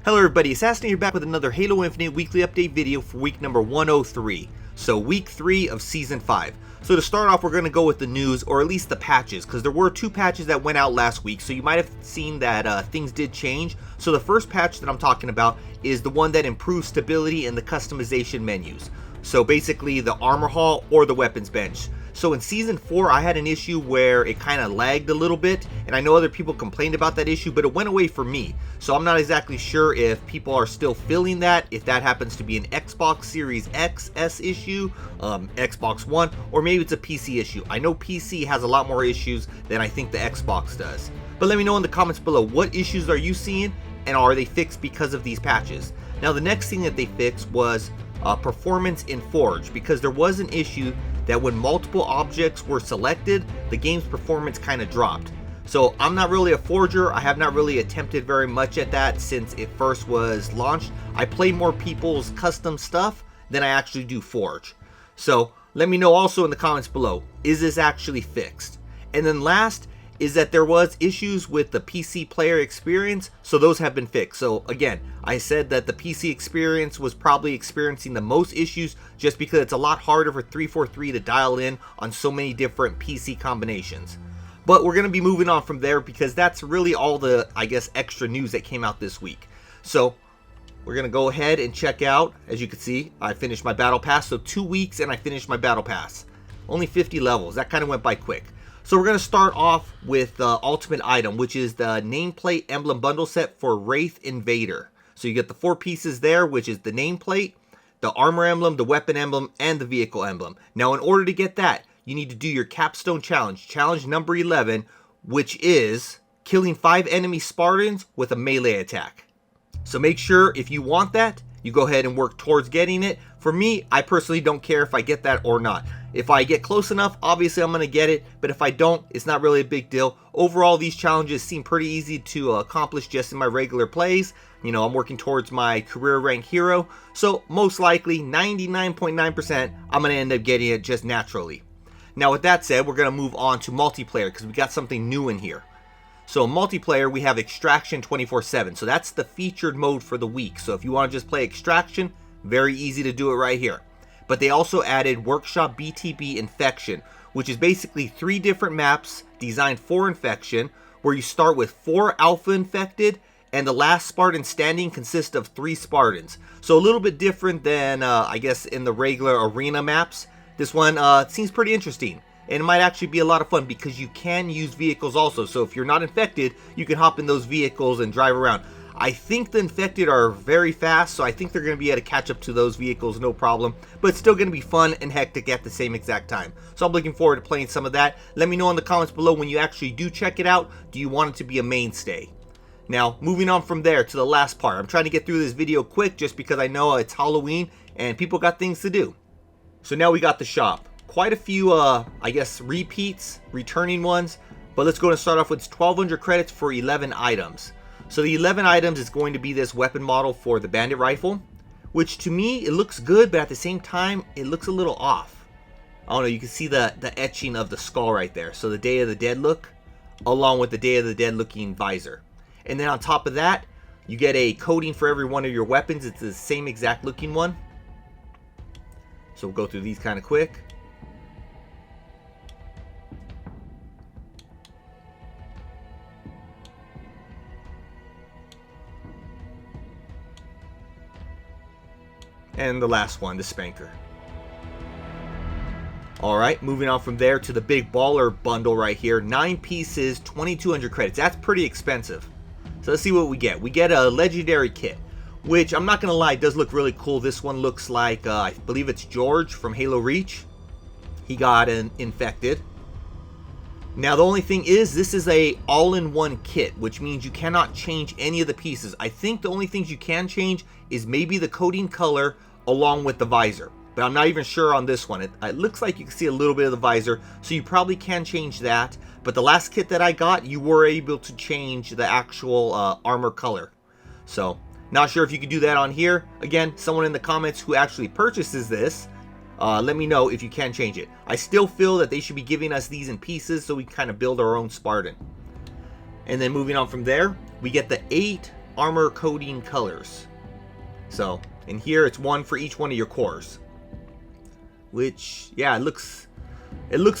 Hello everybody, Assassionator back with another Halo Infinite weekly update video for week number 103. So week 3 of season 5. So to start off, we're going to go with the news, or at least the patches, because there were 2 patches that went out last week, so you might have seen that things did change. So the first patch that I'm talking about is the one that improves stability in the customization menus. So basically the armor hall or the weapons bench. So in season 4, I had an issue where it kind of lagged a little bit, and I know other people complained about that issue, but it went away for me. So I'm not exactly sure if people are still feeling that, if that happens to be an Xbox Series XS issue, Xbox One, or maybe it's a PC issue. I know PC has a lot more issues than I think the Xbox does. But let me know in the comments below, what issues are you seeing, and are they fixed because of these patches? Now the next thing that they fixed was performance in Forge, because there was an issue that when multiple objects were selected, the game's performance kind of dropped. So I'm not really a forger. I have not really attempted very much at that since it first was launched. I play more people's custom stuff than I actually do forge. So let me know also in the comments below, is this actually fixed? And then last is that there was issues with the PC player experience, so those have been fixed. So again, I said that the PC experience was probably experiencing the most issues just because it's a lot harder for 343 to dial in on so many different PC combinations. But we're going to be moving on from there because that's really all the, I guess, extra news that came out this week. So we're going to go ahead and check out. As you can see, I finished my battle pass. So 2 weeks and I finished my battle pass. Only 50 levels. That kind of went by quick. So we're going to start off with the ultimate item, which is the nameplate emblem bundle set for Wraith Invader. So you get the 4 pieces there, which is the nameplate, the armor emblem, the weapon emblem, and the vehicle emblem. Now in order to get that, you need to do your capstone challenge, challenge number 11, which is killing 5 enemy Spartans with a melee attack. So make sure if you want that, you go ahead and work towards getting it. For me, I personally don't care if I get that or not. If I get close enough, obviously I'm going to get it, but if I don't, it's not really a big deal. Overall, these challenges seem pretty easy to accomplish just in my regular plays. You know, I'm working towards my career rank hero, so most likely 99.9% I'm going to end up getting it just naturally. Now with that said, we're going to move on to multiplayer because we got something new in here. So multiplayer, we have Extraction 24/7, so that's the featured mode for the week. So if you want to just play Extraction, very easy to do it right here. But they also added Workshop BTB Infection, which is basically 3 different maps designed for infection, where you start with 4 alpha infected, and the last Spartan standing consists of 3 Spartans. So a little bit different than, I guess, in the regular arena maps. This one seems pretty interesting, and it might actually be a lot of fun because you can use vehicles also. So if you're not infected, you can hop in those vehicles and drive around. I think the infected are very fast, so I think they're going to be able to catch up to those vehicles, no problem. But it's still going to be fun and hectic at the same exact time. So I'm looking forward to playing some of that. Let me know in the comments below when you actually do check it out. Do you want it to be a mainstay? Now, moving on from there to the last part. I'm trying to get through this video quick just because I know it's Halloween and people got things to do. So now we got the shop. Quite a few, I guess, repeats, returning ones. But let's go and start off with 1,200 credits for 11 items. So the 11 items is going to be this weapon model for the bandit rifle, which to me, it looks good, but at the same time, it looks a little off. I don't know, you can see the etching of the skull right there. So the Day of the Dead look, along with the Day of the Dead looking visor. And then on top of that, you get a coating for every one of your weapons. It's the same exact looking one. So we'll go through these kind of quick. And the last one, the Spanker. Alright, moving on from there to the big baller bundle right here. 9 pieces, 2,200 credits. That's pretty expensive. So let's see what we get. We get a legendary kit, which I'm not going to lie, does look really cool. This one looks like, I believe it's George from Halo Reach. He got infected. Now the only thing is, this is a all-in-one kit, which means you cannot change any of the pieces. I think the only things you can change is maybe the coating color along with the visor. But I'm not even sure on this one. It looks like you can see a little bit of the visor, so you probably can change that. But the last kit that I got, you were able to change the actual armor color. So, not sure if you can do that on here. Again, someone in the comments who actually purchases this, let me know if you can change it. I still feel that they should be giving us these in pieces so we can kind of build our own Spartan. And then moving on from there, we get the 8 armor coating colors. So, in here it's one for each one of your cores. Which, yeah, it looks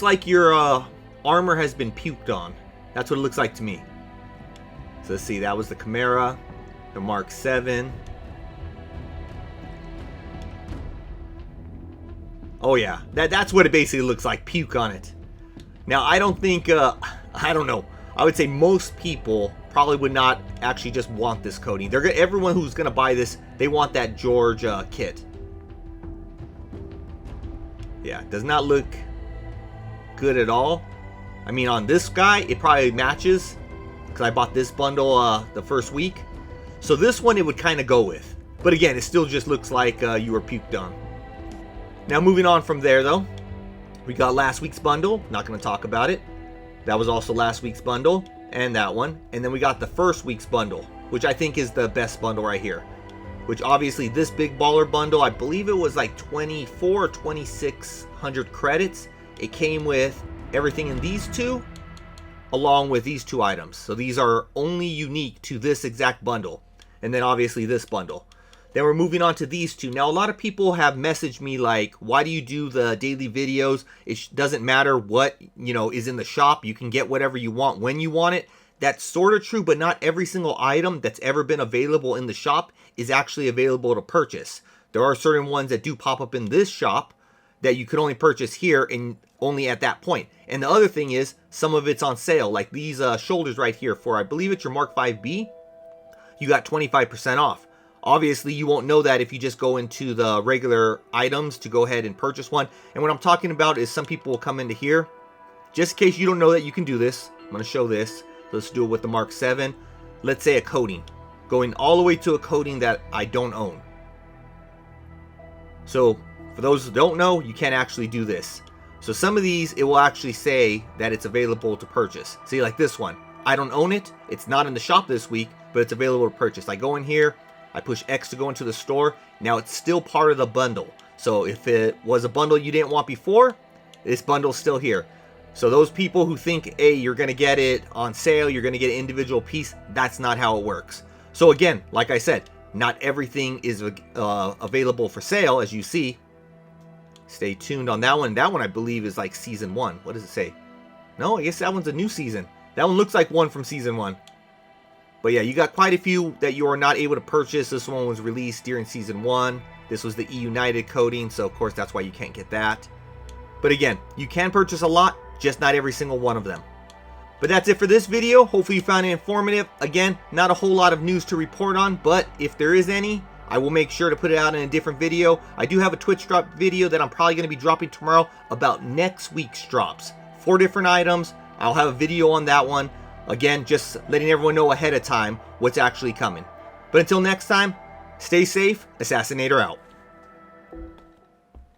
like your armor has been puked on. That's what it looks like to me. So let's see, that was the Chimera, the Mark 7. Oh yeah, that's what it basically looks like, puke on it. Now I don't think, I don't know. I would say most people probably would not actually just want this coating. Everyone who's gonna buy this, they want that George kit. Yeah, does not look good at all. I mean, on this guy, it probably matches because I bought this bundle the first week. So this one it would kind of go with. But again, it still just looks like you were puked on. Now moving on from there though, we got last week's bundle. Not going to talk about it. That was also last week's bundle, and that one. And then we got the first week's bundle, which I think is the best bundle right here. Which obviously this big baller bundle, I believe it was like 24 or 2600 credits. It came with everything in these two, along with these two items. So these are only unique to this exact bundle. And then obviously this bundle. Then we're moving on to these two. Now, a lot of people have messaged me like, why do you do the daily videos? It doesn't matter what, is in the shop. You can get whatever you want when you want it. That's sort of true, but not every single item that's ever been available in the shop is actually available to purchase. There are certain ones that do pop up in this shop that you could only purchase here and only at that point. And the other thing is, some of it's on sale. Like these shoulders right here for, I believe it's your Mark 5B. You got 25% off. Obviously, you won't know that if you just go into the regular items to go ahead and purchase one. And what I'm talking about is some people will come into here. Just in case you don't know that you can do this, I'm going to show this. Let's do it with the Mark 7. Let's say a coating. Going all the way to a coating that I don't own. So, for those who don't know, you can't actually do this. So some of these, it will actually say that it's available to purchase. See, like this one. I don't own it. It's not in the shop this week, but it's available to purchase. I go in here. I push X to go into the store. Now it's still part of the bundle. So if it was a bundle you didn't want before, this bundle's still here. So those people who think, hey, you're going to get it on sale, you're going to get an individual piece, that's not how it works. So again, like I said, not everything is available for sale, as you see. Stay tuned on that one. That one, I believe, is like Season 1. What does it say? No, I guess that one's a new season. That one looks like one from Season 1. But yeah, you got quite a few that you are not able to purchase. This one was released during Season 1. This was the E United coating, so of course that's why you can't get that. But again, you can purchase a lot, just not every single one of them. But that's it for this video. Hopefully you found it informative. Again, not a whole lot of news to report on, but if there is any, I will make sure to put it out in a different video. I do have a Twitch drop video that I'm probably going to be dropping tomorrow about next week's drops. 4 different items. I'll have a video on that one. Again, just letting everyone know ahead of time what's actually coming. But until next time, stay safe. Assassinator out.